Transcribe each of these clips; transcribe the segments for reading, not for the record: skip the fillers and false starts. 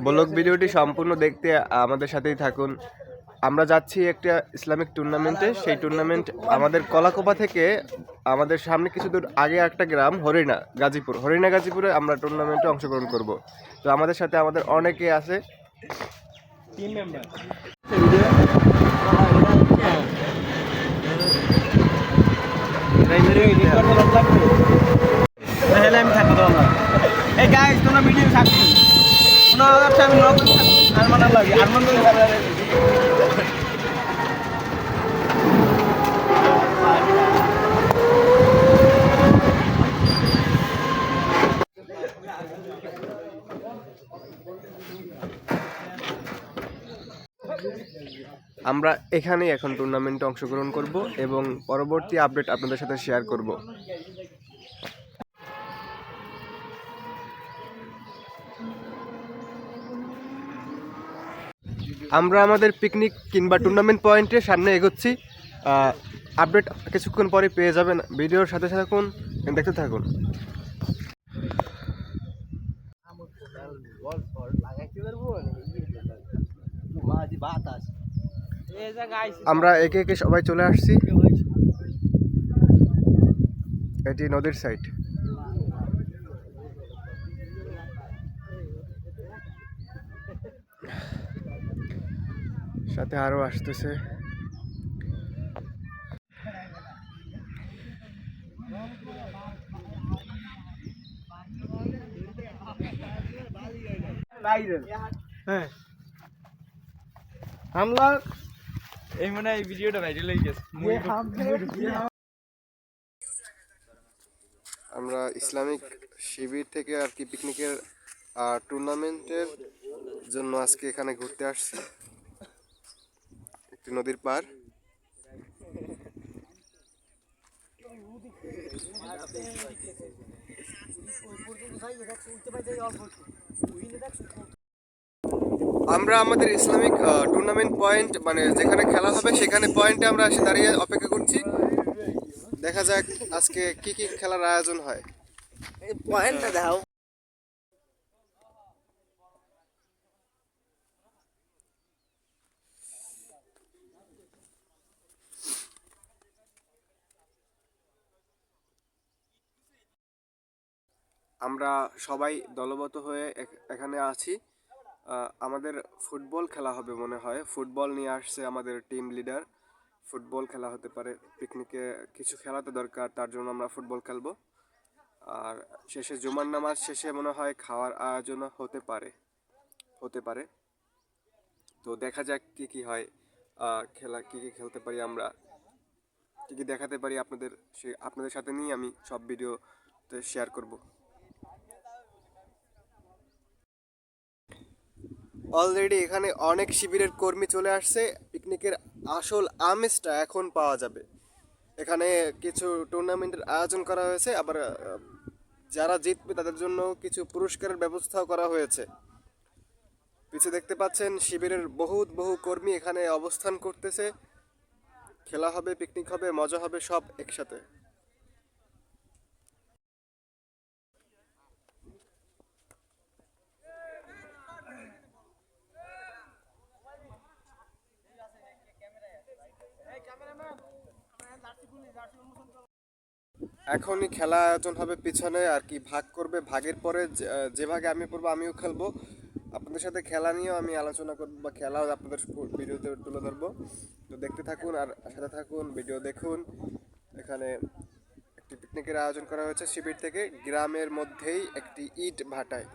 Blog ভিডিওটি সম্পূর্ণ দেখতে আমাদের সাথেই থাকুন। আমরা যাচ্ছি একটা ইসলামিক টুর্নামেন্টে। সেই টুর্নামেন্ট আমাদের কলাকোপা থেকে আমাদের সামনে কিছু দূর আগে একটা গ্রাম হরিণা গাজীপুরে আমরা টুর্নামেন্টে অংশগ্রহণ করব। তো আমাদের সাথে আমাদের অনেকে আছে টিম মেম্বার। আমি থাকবো তোমরা এই গাইস তোমরা ভিডিও থাকছি আমি আরমান লাগে আরমান আমরা এখানেই এখন টুর্নামেন্টে অংশগ্রহণ করব এবং পরবর্তী আপডেট আপনাদের সাথে শেয়ার করব। আমরা আমাদের পিকনিক কিংবা টুর্নামেন্ট পয়েন্টের সামনে এগোচ্ছি। আপডেট কিছুক্ষণ পরে পেয়ে যাবেন। ভিডিওর সাথে থাকুন, দেখতে থাকুন। আমরা একে একে সবাই চলে আসছি। এটি নদীর সাইড। সাথে আরো আসতেছে। হ্যাঁ হামলা এই মনে এই ভিডিওটা ভাইরাল হয়ে গেছে। আমরা ইসলামিক শিবির থেকে আর কি পিকনিকের টুর্নামেন্টের জন্য আজকে এখানে ঘুরতে আসছি। একটি নদীর পার। আমরা আমাদের ইসলামিক টুর্নামেন্ট পয়েন্ট মানে যেখানে খেলা হবে সেখানে পয়েন্টে আমরা এসে দাঁড়িয়ে অপেক্ষা করছি। দেখা যাক আজকে কি কি খেলার আয়োজন হয়। পয়েন্টটা দাও। আমরা সবাই দলবদ্ধ হয়ে এখানে আছি। আমাদের ফুটবল খেলা হবে মনে হয়। ফুটবল নিয়ে আসছে আমাদের টিম লিডার। ফুটবল খেলা হতে পারে। পিকনিকে কিছু খেলাতে দরকার, তার জন্য আমরা ফুটবল খেলবো। আর শেষে জুমার নামাজ শেষে মনে হয় খাওয়ার আয়োজন হতে পারে। তো দেখা যাক কি কি হয়। খেলা কি কি খেলতে পারি আমরা, কি কি দেখাতে পারি আপনাদের সাথে নিয়ে আমি সব ভিডিওতে শেয়ার করব। অলরেডি এখানে অনেক শিবিরের কর্মী চলে আসছে। পিকনিকের আসল আমেজটা এখন পাওয়া যাবে। এখানে কিছু টুর্নামেন্টের আয়োজন করা হয়েছে, আবার যারা জিতবে তাদের জন্য কিছু পুরস্কারের ব্যবস্থাও করা হয়েছে। পিছে দেখতে পাচ্ছেন শিবিরের বহু কর্মী এখানে অবস্থান করতেছে। খেলা হবে, পিকনিক হবে, মজা হবে, সব একসাথে। এখনই খেলা আয়োজন হবে পিছনে আর কি, ভাগ করবে। ভাগের পরে যে ভাগে আমি পড়বো আমিও খেলবো। আপনাদের সাথে খেলা নিয়েও আমি আলোচনা করবো বা খেলাও আপনাদের ভিডিওতে তুলে ধরবো। তো দেখতে থাকুন আর সাথে থাকুন, ভিডিও দেখুন। এখানে একটি পিকনিকের আয়োজন করা হয়েছে শিবির থেকে, গ্রামের মধ্যেই একটি ইট ভাটায়।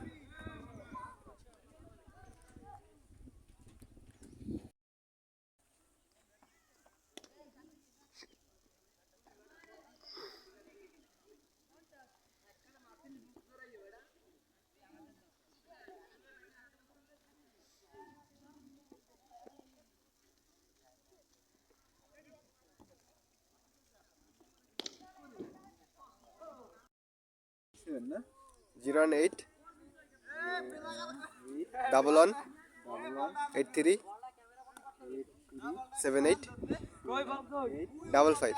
না 018 11 83 78 55।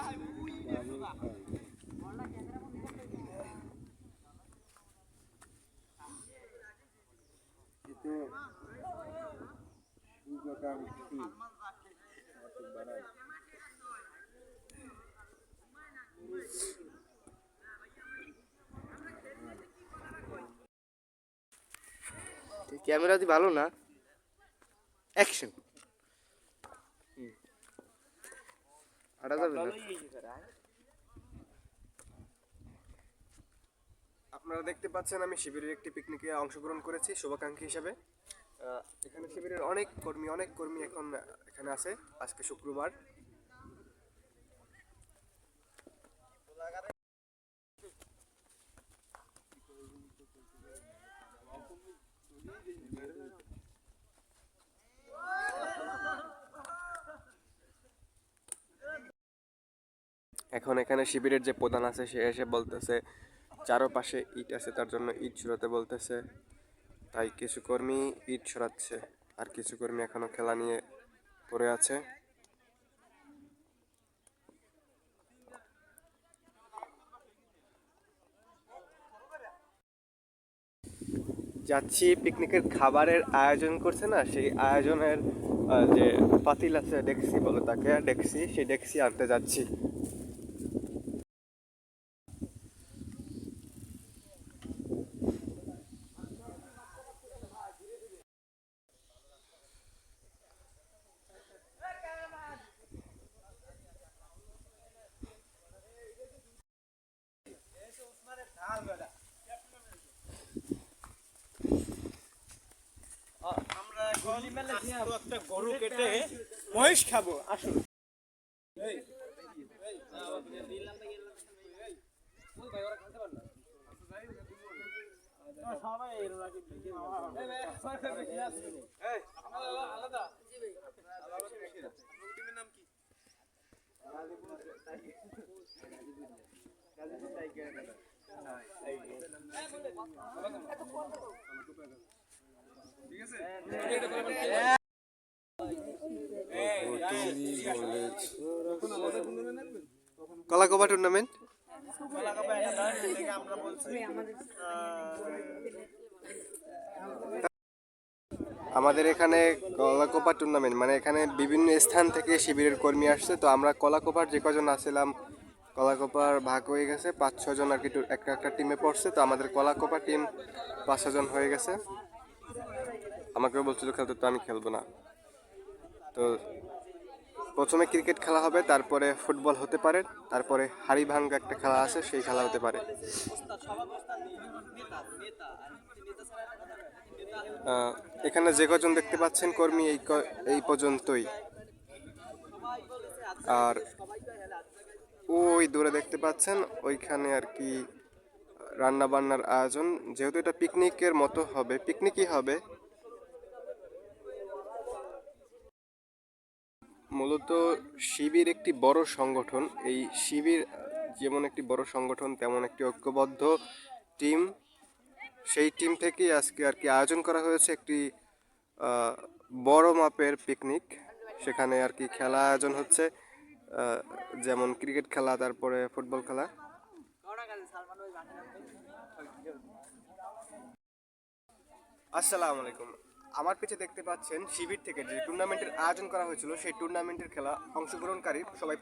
ক্যামেরা দি ভালো না, অ্যাকশন আটা যাবে না। আপনারা দেখতে পাচ্ছেন আমি শিবিরের একটি পিকনিকে অংশগ্রহণ করেছি শুভাকাঙ্ক্ষী হিসেবে। এখানে শিবিরের অনেক কর্মী এখন এখানে আছে। আজকে শুক্রবার। এখন এখানে শিবিরের যে প্রধান আছে সে এসে বলতেছে চারপাশে ইট আছে, তার জন্য ইট সরাতে বলতেছে। তাই কিছু কর্মী ইট সরাচ্ছে, আর কিছু কর্মী এখনো খেলা নিয়ে পড়ে আছে। যাচ্ছি পিকনিকের খাবারের আয়োজন করছে না, সেই আয়োজনের যে পাতিল আছে, ডেক্সি বলে তাকে, ডেক্সি, সেই ডেক্সি আনতে যাচ্ছি। আমরা একটা গরু কেটে মহিষ খাবো, আসুন। কলাকোবা টুর্নামেন্ট আমাদের এখানে কলাকোপা টুর্নামেন্ট, মানে এখানে বিভিন্ন স্থান থেকে শিবিরের কর্মী আসছে। তো আমরা কলাকোপার যে কজন আসছিলাম, কলাকোপার ভাগ হয়ে গেছে 5-6 জন আর কি, একটা একটা টিমে পড়ছে। তো আমাদের কলাকোপা টিম 5-6 জন হয়ে গেছে। আমাকেও বলছিল খেলতে, তো আমি খেলবো না। তো প্রথমে ক্রিকেট খেলা হবে, তারপরে ফুটবল হতে পারে, তারপরে হাড়ি ভাঙ্গা একটা খেলা আছে, সেই খেলা হতে পারে। এখানে যে কজন দেখতে পাচ্ছেন কর্মী, এই পর্যন্তই। আর ওই দূরে দেখতে পাচ্ছেন ওইখানে আর কি রান্না বান্নার আয়োজন, যেহেতু এটা পিকনিকের মতো হবে, পিকনিকই হবে। মূলত শিবির একটি বড় সংগঠন। এই শিবির যেমন একটি বড় সংগঠন, তেমন একটি ঐক্যবদ্ধ টিম। সেই টিম থেকেই আজকে আর কি আয়োজন করা হয়েছে একটি বড় মাপের পিকনিক। সেখানে আর কি খেলা আয়োজন হচ্ছে, যেমন ক্রিকেট খেলা, তারপরে ফুটবল খেলা। আসসালামু আলাইকুম। আমার পিছে দেখতে পাচ্ছেন শিবির থেকে যে টুর্নামেন্টের আয়োজন করা হয়েছিল, সেই টুর্নামেন্টের খেলা অংশগ্রহণকারী সবাই